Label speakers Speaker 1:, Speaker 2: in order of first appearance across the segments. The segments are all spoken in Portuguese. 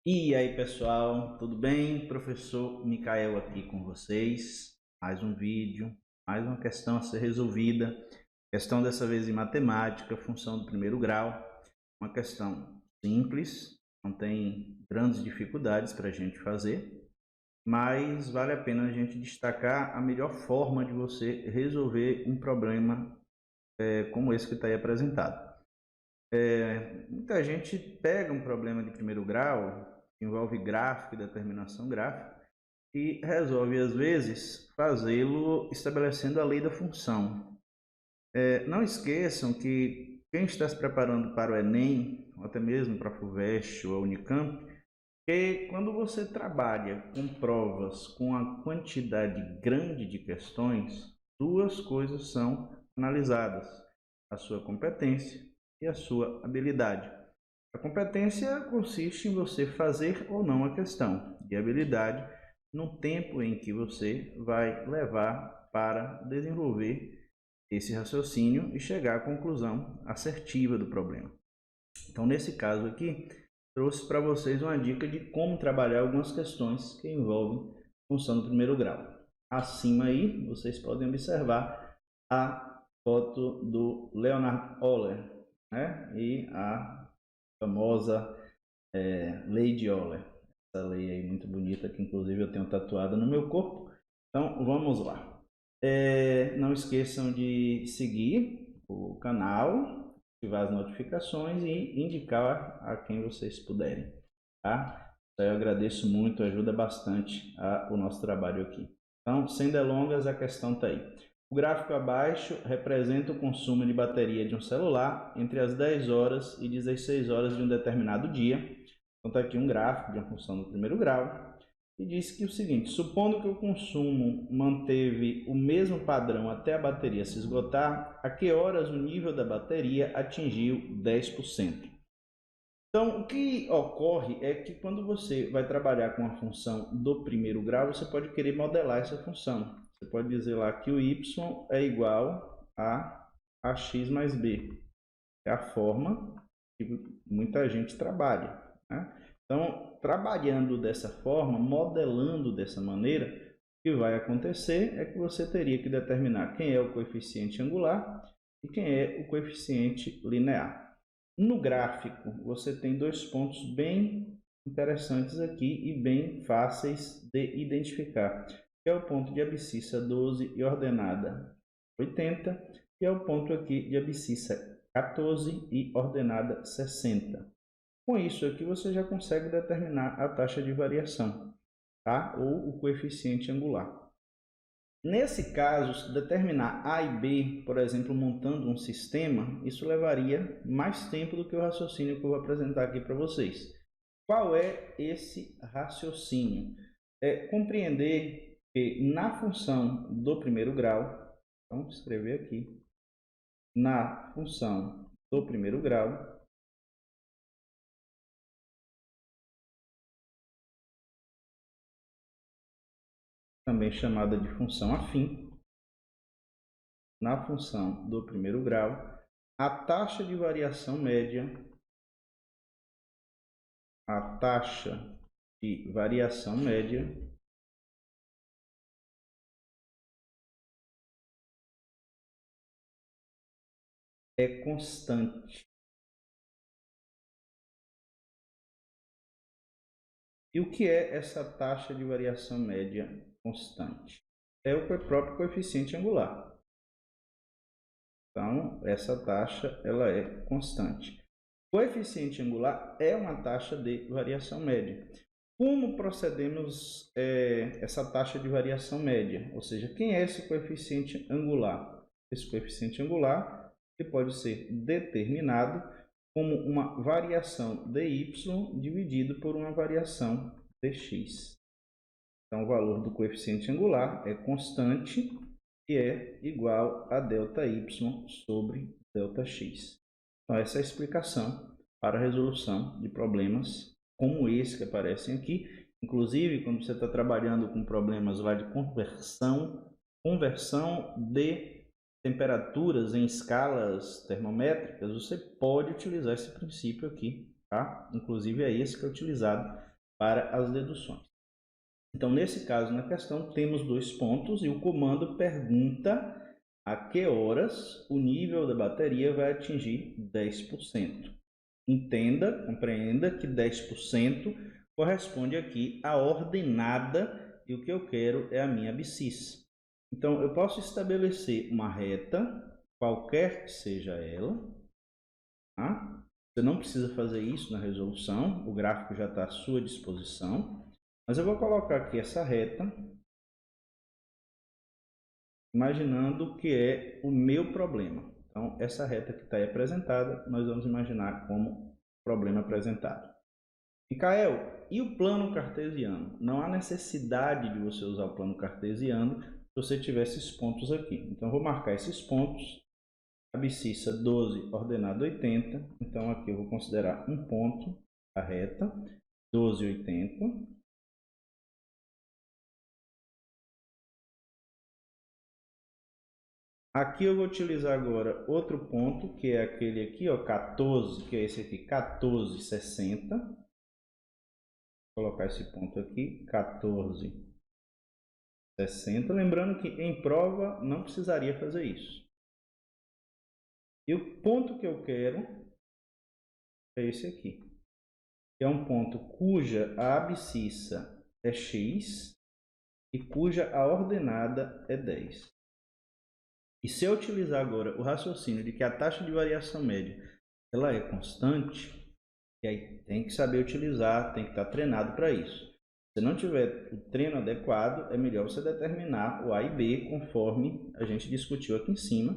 Speaker 1: E aí, pessoal, tudo bem? Professor Micael aqui com vocês. Mais um vídeo, mais uma questão a ser resolvida. Questão dessa vez em matemática, função do primeiro grau. Uma questão simples, não tem grandes dificuldades para a gente fazer, mas vale a pena a gente destacar a melhor forma de você resolver um problema como esse que está aí apresentado. Muita gente pega um problema de primeiro grau, que envolve gráfico e determinação gráfica, e resolve, às vezes, fazê-lo estabelecendo a lei da função. Não esqueçam que quem está se preparando para o Enem, ou até mesmo para a FUVEST ou a Unicamp, que quando você trabalha com provas com a quantidade grande de questões, duas coisas são analisadas: a sua competência e a sua habilidade. A competência consiste em você fazer ou não a questão, e a habilidade no tempo em que você vai levar para desenvolver esse raciocínio e chegar à conclusão assertiva do problema. Então, nesse caso aqui, trouxe para vocês uma dica de como trabalhar algumas questões que envolvem função do primeiro grau. Acima aí, vocês podem observar a foto do Leonhard Euler, né? E a famosa lei de Euler. Essa lei aí muito bonita, que inclusive eu tenho tatuada no meu corpo. Então, vamos lá. Não esqueçam de seguir o canal, ativar as notificações e indicar a quem vocês puderem, tá? Eu agradeço muito, ajuda bastante o nosso trabalho aqui. Então, sem delongas, a questão está aí. O gráfico abaixo representa o consumo de bateria de um celular entre as 10 horas e 16 horas de um determinado dia. Então, está aqui um gráfico de uma função do primeiro grau. E diz que o seguinte: supondo que o consumo manteve o mesmo padrão até a bateria se esgotar, a que horas o nível da bateria atingiu 10%? Então, o que ocorre é que quando você vai trabalhar com a função do primeiro grau, você pode querer modelar essa função. Você pode dizer lá que o y é igual a ax mais b. É a forma que muita gente trabalha, né? Então, trabalhando dessa forma, modelando dessa maneira, o que vai acontecer é que você teria que determinar quem é o coeficiente angular e quem é o coeficiente linear. No gráfico, você tem dois pontos bem interessantes aqui e bem fáceis de identificar, que é o ponto de abscissa 12 e ordenada 80, e é o ponto aqui de abscissa 14 e ordenada 60. Com isso aqui você já consegue determinar a taxa de variação, tá? Ou o coeficiente angular. Nesse caso, determinar A e B, por exemplo, montando um sistema, isso levaria mais tempo do que o raciocínio que eu vou apresentar aqui para vocês. Qual é esse raciocínio? É compreender que na função do primeiro grau, vamos escrever aqui, na função do primeiro grau, também chamada de função afim, na função do primeiro grau, a taxa de variação média, é constante. E o que é essa taxa de variação média constante? É o próprio coeficiente angular. Então, essa taxa ela é constante. O coeficiente angular é uma taxa de variação média. Como procedemos essa taxa de variação média? Ou seja, quem é esse coeficiente angular? Esse coeficiente angular que pode ser determinado como uma variação dy dividido por uma variação dx. Então, o valor do coeficiente angular é constante e é igual a ΔY sobre ΔX. Então, essa é a explicação para a resolução de problemas como esse que aparecem aqui. Inclusive, quando você está trabalhando com problemas lá de conversão de temperaturas em escalas termométricas, você pode utilizar esse princípio aqui, tá? Inclusive é esse que é utilizado para as deduções. Então, nesse caso, na questão, temos 2 pontos e o comando pergunta a que horas o nível da bateria vai atingir 10%. Entenda, compreenda que 10% corresponde aqui à ordenada e o que eu quero é a minha abscissa. Então, eu posso estabelecer uma reta, qualquer que seja ela. Tá? Você não precisa fazer isso na resolução, o gráfico já está à sua disposição. Mas eu vou colocar aqui essa reta, imaginando que é o meu problema. Então, essa reta que está aí apresentada, nós vamos imaginar como problema apresentado. Micael, e o plano cartesiano? Não há necessidade de você usar o plano cartesiano se você tiver esses pontos aqui. Então, eu vou marcar esses pontos. Abscissa 12, ordenada 80. Então, aqui eu vou considerar um ponto, a reta, 12, 80. Aqui eu vou utilizar agora outro ponto, que é aquele aqui, ó, 14, que é esse aqui, 14,60. Vou colocar esse ponto aqui, 14,60. Lembrando que em prova não precisaria fazer isso. E o ponto que eu quero é esse aqui, que é um ponto cuja a abscissa é x e cuja a ordenada é 10. E se eu utilizar agora o raciocínio de que a taxa de variação média ela é constante, e aí tem que saber utilizar, tem que estar treinado para isso. Se não tiver o treino adequado, é melhor você determinar o A e B conforme a gente discutiu aqui em cima.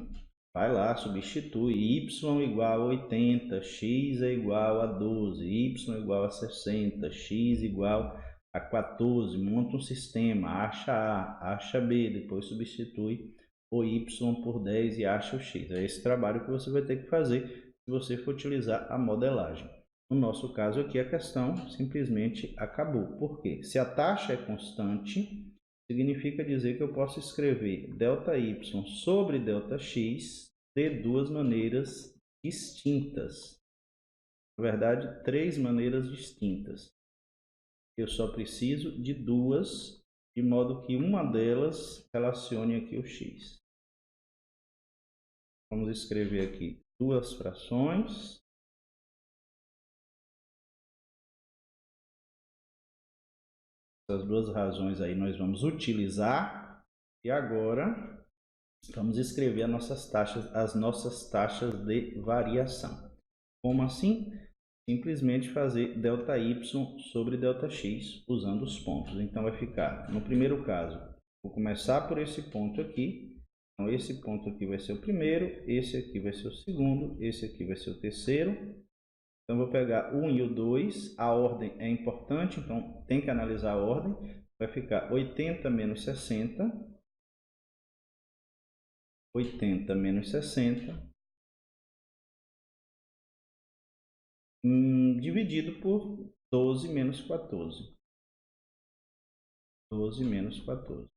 Speaker 1: Vai lá, substitui y igual a 80, x é igual a 12, y igual a 60, x igual a 14, monta um sistema, acha A, acha B, depois substitui o y por 10 e acha o x. É esse trabalho que você vai ter que fazer se você for utilizar a modelagem. No nosso caso aqui, a questão simplesmente acabou. Por quê? Se a taxa é constante, significa dizer que eu posso escrever ΔY sobre ΔX de 2 maneiras distintas. Na verdade, 3 maneiras distintas. Eu só preciso de 2, de modo que uma delas relacione aqui o x. Vamos escrever aqui 2 frações. Essas 2 razões aí nós vamos utilizar. E agora vamos escrever as nossas taxas de variação. Como assim? Simplesmente fazer ΔY sobre ΔX usando os pontos. Então vai ficar, no primeiro caso, vou começar por esse ponto aqui. Então esse ponto aqui vai ser o primeiro, esse aqui vai ser o segundo, esse aqui vai ser o terceiro. Então vou pegar o 1 e o 2, a ordem é importante, então tem que analisar a ordem. Vai ficar 80 menos 60. 80 menos 60, dividido por 12 menos 14. 12 menos 14.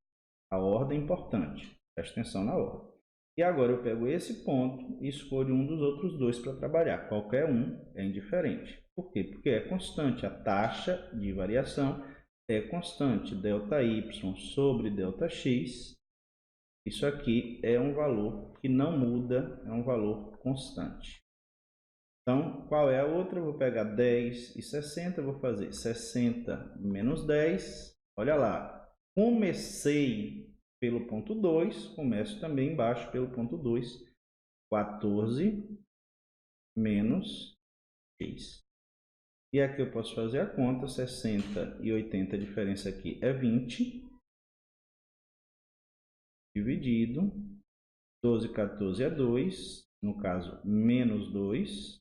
Speaker 1: A ordem é importante, preste atenção na ordem. E agora eu pego esse ponto e escolho um dos outros 2 para trabalhar. Qualquer um é indiferente. Por quê? Porque é constante, a taxa de variação é constante. ΔY sobre ΔX. Isso aqui é um valor que não muda, é um valor constante. Então, qual é a outra? Eu vou pegar 10 e 60, vou fazer 60 menos 10. Olha lá, comecei pelo ponto 2, começo também embaixo pelo ponto 2. 14 menos 6. E aqui eu posso fazer a conta, 60 e 80, a diferença aqui é 20. Dividido, 12 e 14 é 2, no caso, menos 2.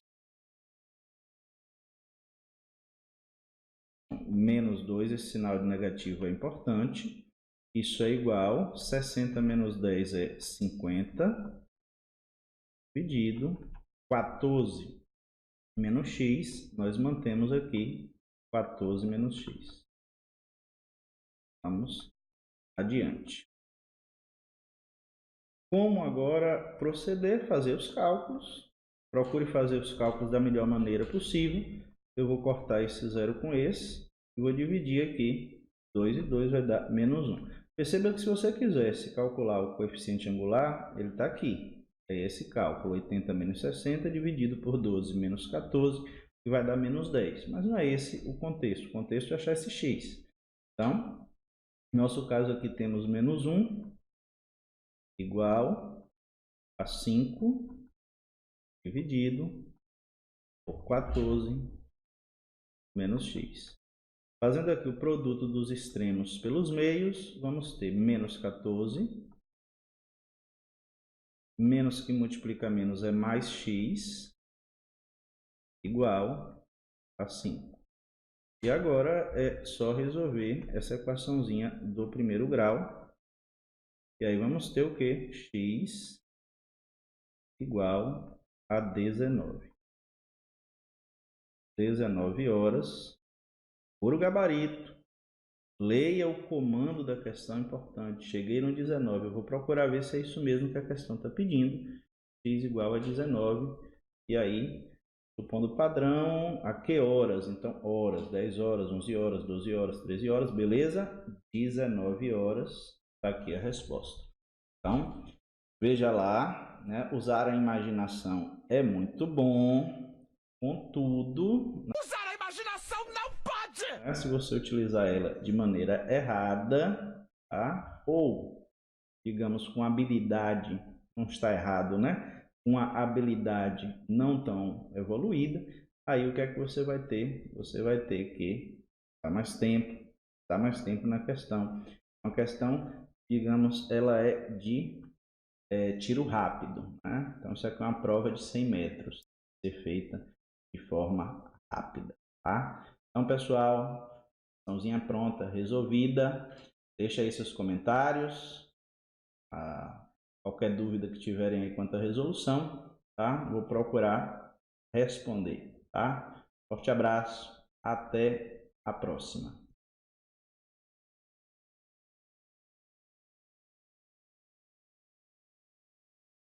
Speaker 1: Menos 2, esse sinal de negativo é importante. Isso é igual, 60 menos 10 é 50, dividido, 14 menos x, nós mantemos aqui 14 menos x. Vamos adiante. Como agora proceder? Fazer os cálculos. Procure fazer os cálculos da melhor maneira possível. Eu vou cortar esse zero com esse. e vou dividir aqui 2 e 2 vai dar menos 1. Perceba que se você quisesse calcular o coeficiente angular, ele está aqui. É esse cálculo, 80 menos 60 dividido por 12 menos 14, que vai dar menos 10. Mas não é esse o contexto. O contexto é achar esse x. Então, no nosso caso aqui temos menos 1 igual a 5 dividido por 14 menos x. Fazendo aqui o produto dos extremos pelos meios, vamos ter menos 14, menos que multiplica menos é mais x, igual a 5. E agora é só resolver essa equaçãozinha do primeiro grau. E aí vamos ter o quê? X igual a 19. 19 horas. Por gabarito. Leia o comando da questão importante. Cheguei no 19. Eu vou procurar ver se é isso mesmo que a questão está pedindo. X igual a 19. E aí, supondo padrão, a que horas? Então, horas, 10 horas, 11 horas, 12 horas, 13 horas, beleza? 19 horas, está aqui a resposta. Então, veja lá, né? Usar a imaginação é muito bom, contudo...
Speaker 2: Usar a imaginação não pode!
Speaker 1: Se você utilizar ela de maneira errada, tá? Ou, digamos, com habilidade, não está errado, né? Uma habilidade não tão evoluída, aí o que é que você vai ter? Você vai ter que dar mais tempo na questão. Uma questão, digamos, ela é de tiro rápido, né? Então, isso aqui é uma prova de 100 metros, ser feita de forma rápida, tá? Então, pessoal, questãozinha pronta, resolvida. Deixa aí seus comentários. Qualquer dúvida que tiverem aí quanto à resolução, tá? Vou procurar responder, tá? Forte abraço, até a próxima.